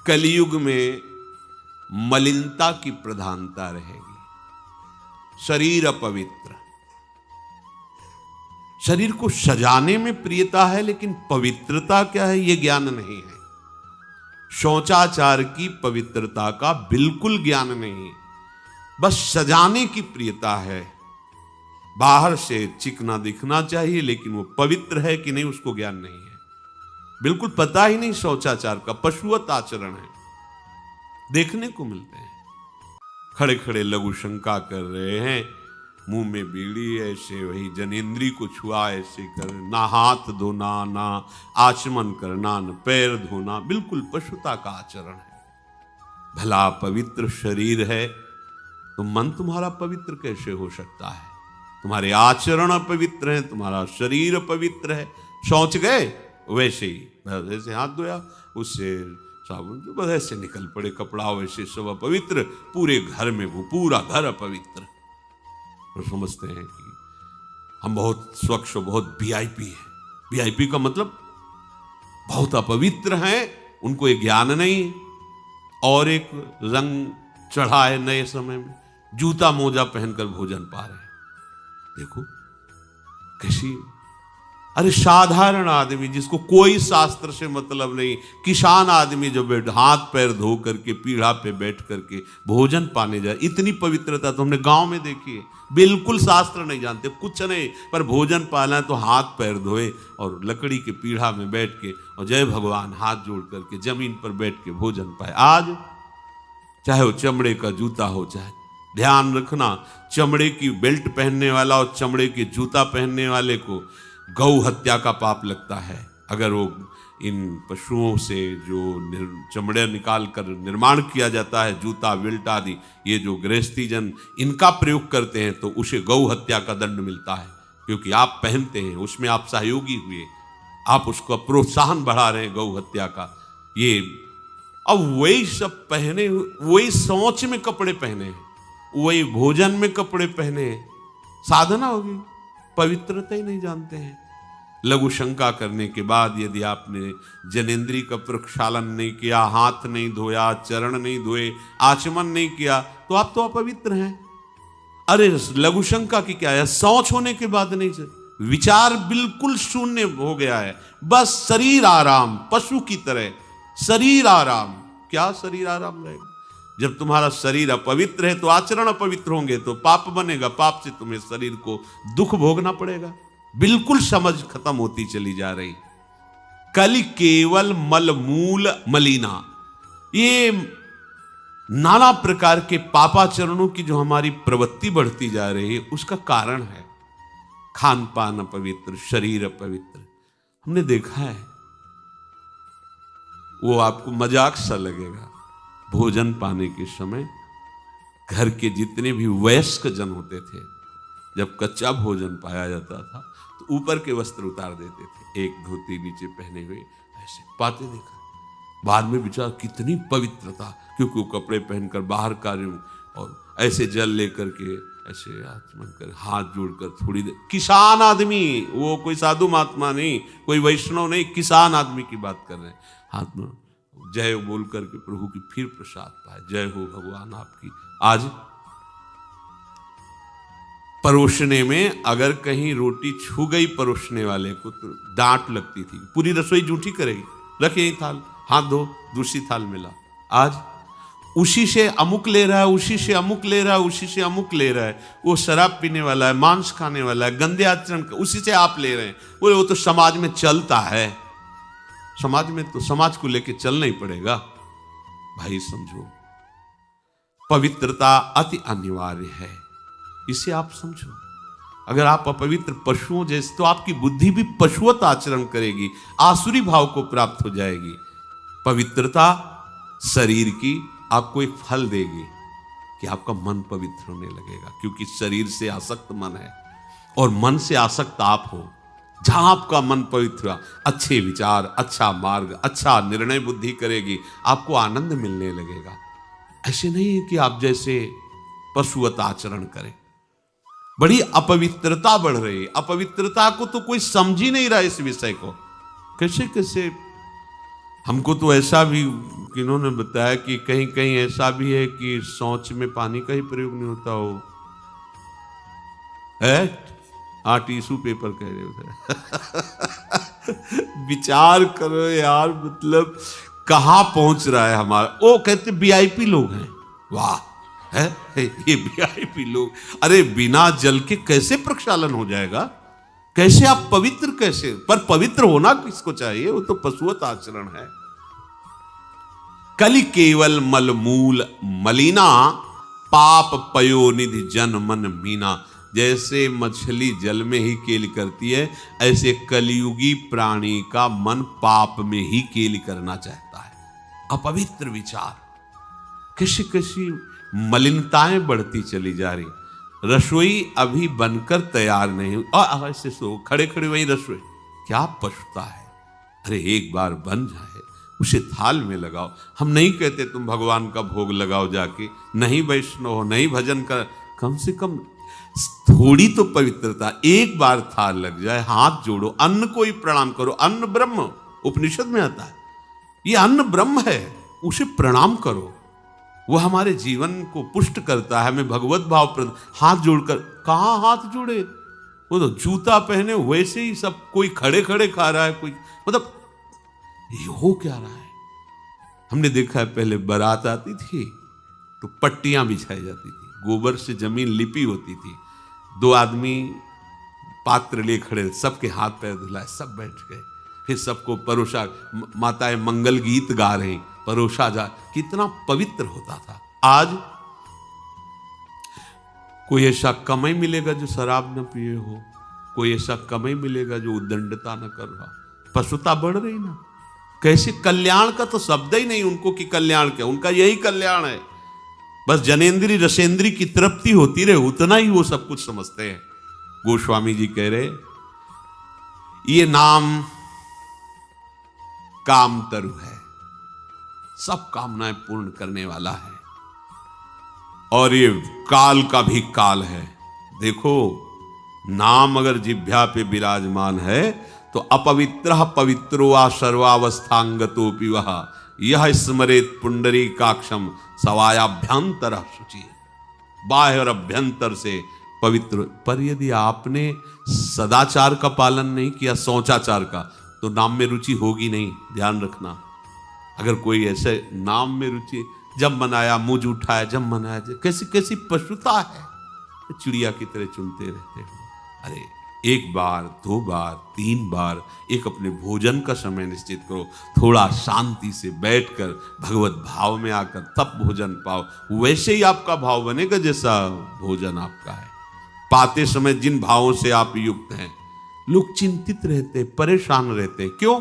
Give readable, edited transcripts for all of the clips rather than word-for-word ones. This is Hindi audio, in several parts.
कलयुग में मलिनता की प्रधानता रहेगी। शरीर अपवित्र, शरीर को सजाने में प्रियता है, लेकिन पवित्रता क्या है यह ज्ञान नहीं है। शौचाचार की पवित्रता का बिल्कुल ज्ञान नहीं, बस सजाने की प्रियता है। बाहर से चिकना दिखना चाहिए, लेकिन वो पवित्र है कि नहीं उसको ज्ञान नहीं है। बिल्कुल पता ही नहीं शौचाचार का, पशुवत आचरण है। देखने को मिलते हैं खड़े खड़े लघु शंका कर रहे हैं, मुंह में बीड़ी ऐसे, वही जनेंद्री को छुआ ऐसे कर, ना हाथ धोना, ना आचमन करना, न पैर धोना, बिल्कुल पशुता का आचरण है। भला पवित्र शरीर है तो मन तुम्हारा पवित्र कैसे हो सकता है? तुम्हारे आचरण अपवित्र हैं, तुम्हारा शरीर अपवित्र है। शौच गए वैसे ही, जैसे हाथ धोया उससे साबुन बस ऐसे निकल पड़े कपड़ा, वैसे सब अपवित्र, पूरे घर में वो पूरा घर अपवित्र। तो समझते हैं कि हम बहुत स्वच्छ, बहुत वीआईपी हैं। वीआईपी का मतलब बहुत अपवित्र हैं, उनको ये ज्ञान नहीं। और एक रंग चढ़ा है नए समय में, जूता मोजा पहनकर भोजन पा रहे हैं। देखो कैसी, अरे साधारण आदमी जिसको कोई शास्त्र से मतलब नहीं, किसान आदमी जो हाथ पैर धो करके पीढ़ा पे बैठ करके भोजन पाने जाए, इतनी पवित्रता तो हमने गांव में देखी है। बिल्कुल शास्त्र नहीं जानते, कुछ नहीं, पर भोजन पाना है तो हाथ पैर धोए और लकड़ी के पीढ़ा में बैठ के और जय भगवान हाथ जोड़ करके जमीन पर बैठ के भोजन पाए। आज चाहे वो चमड़े का जूता हो, चाहे ध्यान रखना, चमड़े की बेल्ट पहनने वाला और चमड़े के जूता पहनने वाले को गौ हत्या का पाप लगता है। अगर वो इन पशुओं से जो चमड़े निकाल कर निर्माण किया जाता है, जूता बेल्ट आदि, ये जो गृहस्थी जन इनका प्रयोग करते हैं तो उसे गौ हत्या का दंड मिलता है। क्योंकि आप पहनते हैं, उसमें आप सहयोगी हुए, आप उसको प्रोत्साहन बढ़ा रहे हैं गौ हत्या का। ये अब वही सब पहने, वही सोच में कपड़े पहने, वही भोजन में कपड़े पहने, साधना होगी, पवित्रता ही नहीं जानते हैं। लघु शंका करने के बाद यदि आपने जनेंद्री का प्रक्षालन नहीं किया, हाथ नहीं धोया, चरण नहीं धोए, आचमन नहीं किया, तो आप तो अपवित्र हैं। अरे लघु शंका की क्या है, शौच होने के बाद नहीं, विचार बिल्कुल शून्य हो गया है, बस शरीर आराम, पशु की तरह शरीर आराम। क्या शरीर आराम रहेगा? जब तुम्हारा शरीर अपवित्र है तो आचरण अपवित्र होंगे तो पाप बनेगा, पाप से तुम्हें शरीर को दुख भोगना पड़ेगा। बिल्कुल समझ खत्म होती चली जा रही। कल केवल मल मूल मलिना, ये नाना प्रकार के पापाचरणों की जो हमारी प्रवृत्ति बढ़ती जा रही है, उसका कारण है खान पान अपवित्र, शरीर अपवित्र। हमने देखा है, वो आपको मजाक सा लगेगा, भोजन पाने के समय घर के जितने भी वयस्क जन होते थे, जब कच्चा भोजन पाया जाता था तो ऊपर के वस्त्र उतार देते थे, एक धोती नीचे पहने हुए ऐसे पाते देखा। बाद में विचार कितनी पवित्रता, क्योंकि वो कपड़े पहनकर बाहर कार्यों और ऐसे जल लेकर के ऐसे आचमन कर हाथ जोड़कर थोड़ी देर, किसान आदमी, वो कोई साधु महात्मा नहीं, कोई वैष्णव नहीं, किसान आदमी की बात कर रहे हैं। हाथ में जय बोल करके प्रभु की फिर प्रसाद पाए, जय हो भगवान आपकी। आज परोसने में अगर कहीं रोटी छू गई परोसने वाले को तो डांट लगती थी, पूरी रसोई जूठी करेगी, रखे यही थाल, हाथ धो, दूसरी थाल मिला। आज उसी से अमुक ले रहा है, उसी से अमुक ले रहा है, उसी से अमुक ले रहा है, वो शराब पीने वाला है, मांस खाने वाला है, गंदे आचरण, उसी से आप ले रहे हैं। बोले वो तो समाज में चलता है, समाज में तो समाज को लेके चलना ही पड़ेगा। भाई समझो, पवित्रता अति अनिवार्य है, इसे आप समझो। अगर आप अपवित्र पशुओं जैसे, तो आपकी बुद्धि भी पशुवत आचरण करेगी, आसुरी भाव को प्राप्त हो जाएगी। पवित्रता शरीर की आपको एक फल देगी कि आपका मन पवित्र होने लगेगा, क्योंकि शरीर से आसक्त मन है और मन से आसक्त आप हो। जहां आपका मन पवित्र, अच्छे विचार, अच्छा मार्ग, अच्छा निर्णय बुद्धि करेगी, आपको आनंद मिलने लगेगा। ऐसे नहीं है कि आप जैसे पशुवत आचरण करें। बड़ी अपवित्रता बढ़ रही है, अपवित्रता को तो कोई समझ ही नहीं रहा इस विषय को। कैसे कैसे हमको तो ऐसा भी इन्होंने बताया कि कहीं कहीं ऐसा भी है कि शौच में पानी का ही प्रयोग नहीं होता हो है। हाँ, टिश्यू पेपर कह रहे हो। विचार करो यार, मतलब कहां पहुंच रहा है हमारा। वो कहते वीआईपी लोग हैं, वाह है ये वीआईपी लोग। अरे बिना जल के कैसे प्रक्षालन हो जाएगा, कैसे आप पवित्र कैसे। पर पवित्र होना किसको चाहिए, वो तो पशुवत आचरण है। कलि केवल मलमूल मलिना, पाप पयोनिधि जन मन मीना। जैसे मछली जल में ही केली करती है, ऐसे कलियुगी प्राणी का मन पाप में ही केली करना चाहता है। अपवित्र विचार, किसी किसी मलिनताएं बढ़ती चली जा रही। रसोई अभी बनकर तैयार नहीं हुई और ऐसे सो खड़े खड़े वही रसोई, क्या पछता है। अरे एक बार बन जाए उसे थाल में लगाओ। हम नहीं कहते तुम भगवान का भोग लगाओ जाके, नहीं वैष्णव हो, नहीं भजन कर, कम से कम थोड़ी तो पवित्रता। एक बार थाल लग जाए, हाथ जोड़ो, अन्न को ही प्रणाम करो। अन्न ब्रह्म, उपनिषद में आता है, ये अन्न ब्रह्म है, उसे प्रणाम करो। वो हमारे जीवन को पुष्ट करता है, हमें भगवत भाव प्रद। हाथ जोड़कर, कहां हाथ जोड़े, वो तो जूता पहने वैसे ही सब, कोई खड़े खड़े खा रहा है, कोई मतलब ये हो क्या रहा है। हमने देखा है पहले बारात आती थी तो पट्टियां बिछाई जाती थी, गोबर से जमीन लिपी होती थी, दो आदमी पात्र ले खड़े, सबके हाथ पैर धुलाए, सब बैठ गए, फिर सबको परोसा, माताएं मंगल गीत गा रही, परोसा जा। कितना पवित्र होता था। आज कोई ऐसा कमाई मिलेगा जो शराब न पिए हो, कोई ऐसा कमाई मिलेगा जो उद्दंडता न कर रहा। पशुता बढ़ रही ना। कैसे कल्याण का तो शब्द ही नहीं उनको कि कल्याण क्या, उनका यही कल्याण है, बस जनेन्द्री रसेंद्री की तृप्ति होती रहे, उतना ही वो सब कुछ समझते हैं। गोस्वामी जी कह रहे, ये नाम काम तरु है, सब कामनाएं पूर्ण करने वाला है, और ये काल का भी काल है। देखो, नाम अगर जिह्वा पे विराजमान है तो अपवित्र पवित्रो वा सर्वावस्थांगतोपि वह यह स्मरेत पुंडरीकाक्षम सवायाभ्यंतर शुचि। बाह्य और अभ्यंतर से पवित्र। पर यदि आपने सदाचार का पालन नहीं किया, शौचाचार का, तो नाम में रुचि होगी नहीं, ध्यान रखना। अगर कोई ऐसे नाम में रुचि, जब मनाया मुझ उठाया, जब मनाया, कैसी कैसी पशुता है, चिड़िया की तरह चुनते रहते हो। अरे एक बार, दो बार, तीन बार एक अपने भोजन का समय निश्चित करो, थोड़ा शांति से बैठकर भगवत भाव में आकर तब भोजन पाओ। वैसे ही आपका भाव बनेगा जैसा भोजन आपका है। पाते समय जिन भावों से आप युक्त हैं, लोग चिंतित रहते, परेशान रहते। क्यों?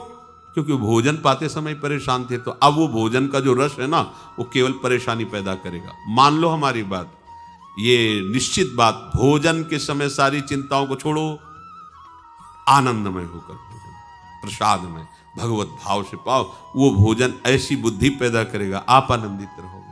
क्योंकि भोजन पाते समय परेशान थे, तो अब वो भोजन का जो रस है ना, वो केवल परेशानी पैदा करेगा। मान लो हमारी बात, ये निश्चित बात, भोजन के समय सारी चिंताओं को छोड़ो, आनंदमय होकर भोजन, प्रसाद में भगवत भाव से पाओ। वो भोजन ऐसी बुद्धि पैदा करेगा, आप आनंदित रहो।